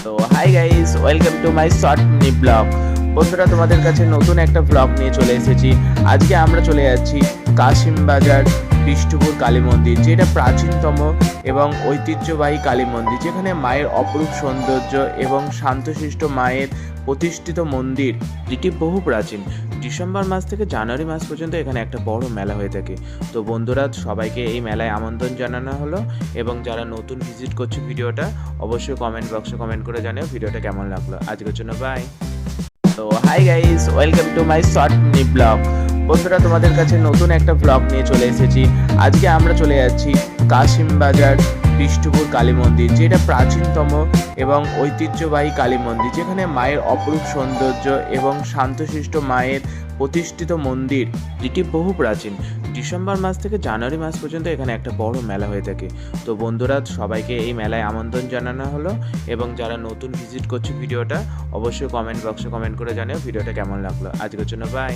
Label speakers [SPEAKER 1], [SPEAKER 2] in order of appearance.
[SPEAKER 1] তো hi guys, welcome to my short mini blog. বন্ধুরা, তোমাদের কাছে নতুন একটা ব্লগ নিয়ে চলে এসেছি। আজকে আমরা চলে যাচ্ছি কাশিম বাজার বিষ্ণুপুর কালী মন্দির, যেটা প্রাচীনতম এবং ঐতিহ্যবাহী কালী মন্দির, যেখানে মায়ের অপরূপ সৌন্দর্য এবং শান্তশিষ্ট মায়ের প্রতিষ্ঠিত মন্দির, যেটি বহু প্রাচীন। ডিসেম্বর মাস থেকে জানুয়ারি মাস পর্যন্ত এখানে একটা বড় মেলা হয়ে থাকে। তো বন্ধুরা, সবাইকে এই মেলায় আমন্ত্রণ জানানো হলো, এবং যারা নতুন ভিজিট করছে ভিডিওটা অবশ্যই কমেন্ট বক্সে কমেন্ট করে জানিও ভিডিওটা কেমন লাগলো। আজকের জন্য বাই। তো hi guys, welcome to my short mini blog. বন্ধুরা, তোমাদের কাছে নতুন একটা ব্লগ নিয়ে চলে এসেছি। আজকে আমরা চলে যাচ্ছি কাশিম বাজার বিষ্ণুপুর কালী মন্দির, যেটা প্রাচীনতম এবং ঐতিহ্যবাহী কালী মন্দির, যেখানে মায়ের অপরূপ সৌন্দর্য এবং শান্তশিষ্ট মায়ের প্রতিষ্ঠিত মন্দির, যেটি বহু প্রাচীন। ডিসেম্বর মাস থেকে জানুয়ারি মাস পর্যন্ত এখানে একটা বড় মেলা হয়ে থাকে। তো বন্ধুরা, সবাইকে এই মেলায় আমন্ত্রণ জানানো হলো, এবং যারা নতুন ভিজিট করছে ভিডিওটা অবশ্যই কমেন্ট বক্সে কমেন্ট করে জানিও ভিডিওটা কেমন লাগলো। আজকের জন্য বাই।